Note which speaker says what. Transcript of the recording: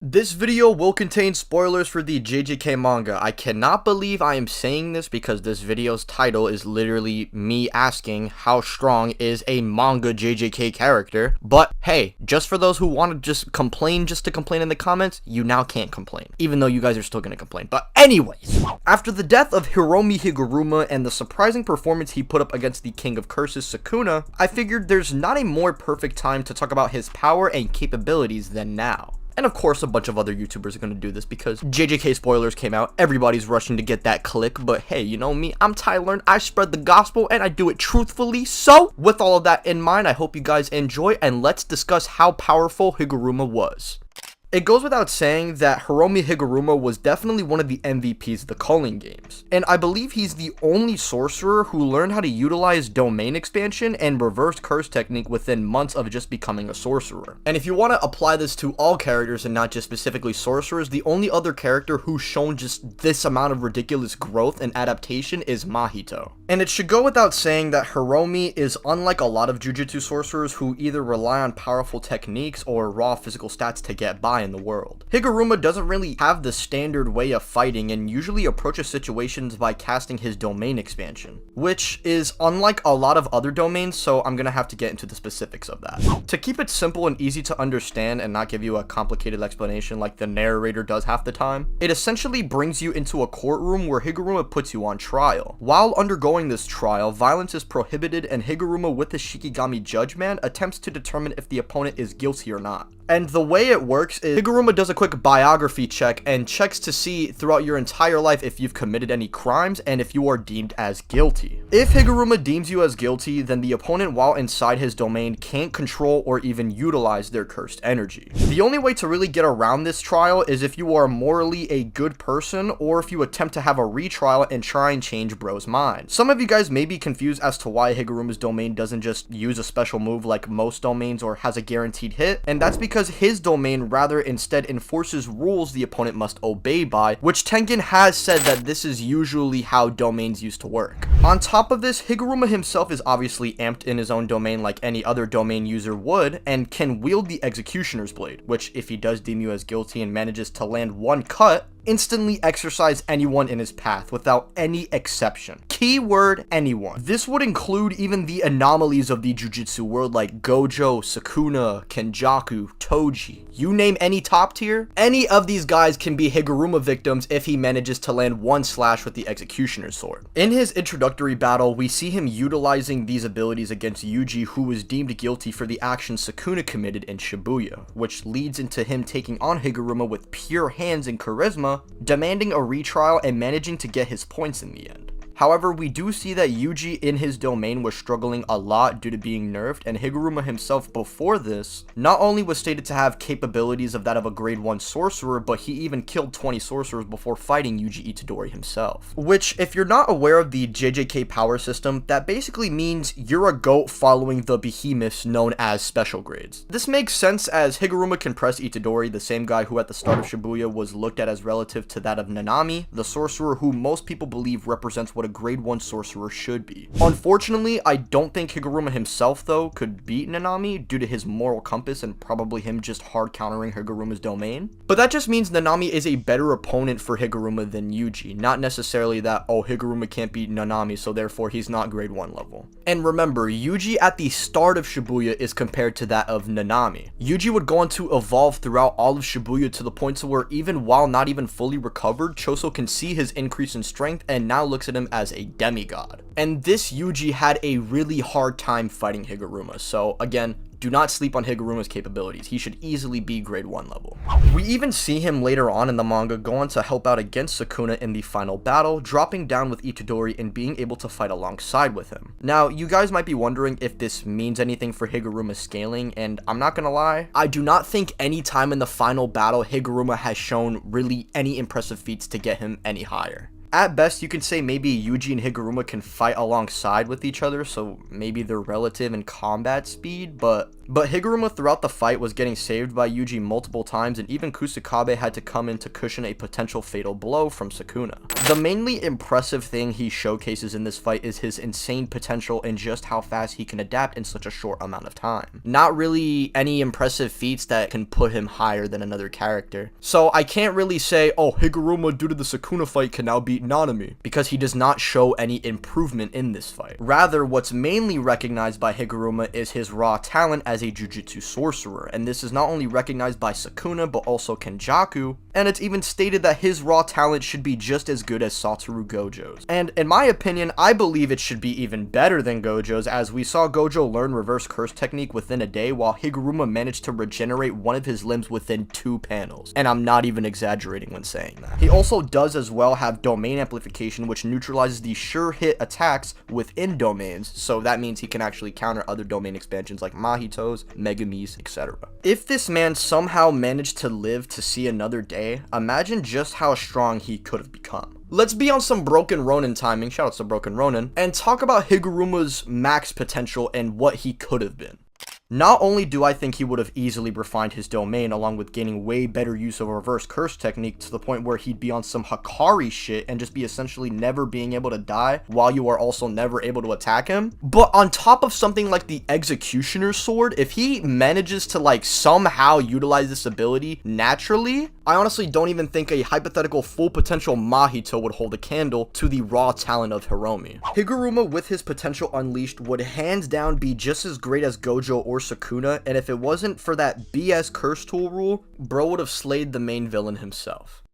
Speaker 1: This video will contain spoilers for the JJK manga. I cannot believe I am saying this because this video's title is literally me asking how strong is a manga JJK character. But hey, just for those who want to just to complain in the comments, you now can't complain. Even though you guys are still gonna complain. But anyways, after the death of Hiromi Higuruma and the surprising performance he put up against the King of Curses Sukuna, I figured there's not a more perfect time to talk about his power and capabilities than now. And of course, a bunch of other YouTubers are going to do this because JJK spoilers came out. Everybody's rushing to get that click. But hey, you know me, I'm Tyler and I spread the gospel and I do it truthfully. So with all of that in mind, I hope you guys enjoy and let's discuss how powerful Higuruma was. It goes without saying that Hiromi Higuruma was definitely one of the MVPs of the Culling games, and I believe he's the only sorcerer who learned how to utilize domain expansion and reverse curse technique within months of just becoming a sorcerer. And if you want to apply this to all characters and not just specifically sorcerers, the only other character who's shown just this amount of ridiculous growth and adaptation is Mahito. And it should go without saying that Hiromi is unlike a lot of Jujutsu sorcerers who either rely on powerful techniques or raw physical stats to get by in the world. Higuruma doesn't really have the standard way of fighting and usually approaches situations by casting his domain expansion, which is unlike a lot of other domains, so I'm gonna have to get into the specifics of that. To keep it simple and easy to understand and not give you a complicated explanation like the narrator does half the time, it essentially brings you into a courtroom where Higuruma puts you on trial. While undergoing this trial, violence is prohibited and Higuruma with his Shikigami Judge Man attempts to determine if the opponent is guilty or not. And the way it works is Higuruma does a quick biography check and checks to see throughout your entire life if you've committed any crimes and if you are deemed as guilty. If Higuruma deems you as guilty, then the opponent while inside his domain can't control or even utilize their cursed energy. The only way to really get around this trial is if you are morally a good person or if you attempt to have a retrial and try and change bro's mind. Some of you guys may be confused as to why Higuruma's domain doesn't just use a special move like most domains or has a guaranteed hit, and that's because his domain rather instead enforces rules the opponent must obey by, which Tengen has said that this is usually how domains used to work. On top of this, Higuruma himself is obviously amped in his own domain like any other domain user would, and can wield the Executioner's Blade, which if he does deem you as guilty and manages to land one cut, instantly exorcise anyone in his path without any exception. Keyword anyone. This would include even the anomalies of the Jujutsu world like Gojo, Sukuna, Kenjaku, Toji. You name any top tier, any of these guys can be Higuruma victims if he manages to land one slash with the Executioner's Sword. In his introductory battle, we see him utilizing these abilities against Yuji, who was deemed guilty for the actions Sukuna committed in Shibuya, which leads into him taking on Higuruma with pure hands and charisma, demanding a retrial and managing to get his points in the end. However, we do see that Yuji in his domain was struggling a lot due to being nerfed, and Higuruma himself before this not only was stated to have capabilities of that of a grade 1 sorcerer, but he even killed 20 sorcerers before fighting Yuji Itadori himself. Which, if you're not aware of the JJK power system, that basically means you're a goat following the behemoths known as special grades. This makes sense as Higuruma can press Itadori, the same guy who at the start of Shibuya was looked at as relative to that of Nanami, the sorcerer who most people believe represents what a grade 1 sorcerer should be. Unfortunately, I don't think Higuruma himself though could beat Nanami due to his moral compass and probably him just hard countering Higuruma's domain. But that just means Nanami is a better opponent for Higuruma than Yuji, not necessarily that, oh, Higuruma can't beat Nanami so therefore he's not grade 1 level. And remember, Yuji at the start of Shibuya is compared to that of Nanami. Yuji would go on to evolve throughout all of Shibuya to the point to where even while not even fully recovered, Choso can see his increase in strength and now looks at him as a demigod. And this Yuji had a really hard time fighting Higuruma, so again, do not sleep on Higuruma's capabilities. He should easily be grade 1 level. We even see him later on in the manga go on to help out against Sukuna in the final battle, dropping down with Itadori and being able to fight alongside with him. Now, you guys might be wondering if this means anything for Higuruma's scaling, and I'm not gonna lie, I do not think any time in the final battle Higuruma has shown really any impressive feats to get him any higher. At best, you can say maybe Yuji and Higuruma can fight alongside with each other, so maybe they're relative in combat speed, but Higuruma throughout the fight was getting saved by Yuji multiple times, and even Kusakabe had to come in to cushion a potential fatal blow from Sukuna. The mainly impressive thing he showcases in this fight is his insane potential and just how fast he can adapt in such a short amount of time. Not really any impressive feats that can put him higher than another character. So I can't really say, oh, Higuruma due to the Sukuna fight can now beat Nanami, because he does not show any improvement in this fight. Rather, what's mainly recognized by Higuruma is his raw talent as a jujutsu sorcerer, and this is not only recognized by Sukuna but also Kenjaku, and it's even stated that his raw talent should be just as good as Satoru Gojo's. And in my opinion, I believe it should be even better than Gojo's, as we saw Gojo learn reverse curse technique within a day, while Higuruma managed to regenerate one of his limbs within 2 panels. And I'm not even exaggerating when saying that. He also does as well have domain amplification, which neutralizes the sure hit attacks within domains, so that means he can actually counter other domain expansions like Mahito's, Megami's, etc. If this man somehow managed to live to see another day, imagine just how strong he could have become. Let's be on some Broken Ronin timing, shoutouts to Broken Ronin, and talk about Higuruma's max potential and what he could have been. Not only do I think he would have easily refined his domain along with gaining way better use of a reverse curse technique to the point where he'd be on some Hakari shit and just be essentially never being able to die while you are also never able to attack him, but on top of something like the Executioner's Sword, if he manages to like somehow utilize this ability naturally, I honestly don't even think a hypothetical full potential Mahito would hold a candle to the raw talent of Hiromi. Higuruma with his potential unleashed would hands down be just as great as Gojo or Sukuna, and if it wasn't for that BS curse tool rule, bro would have slayed the main villain himself.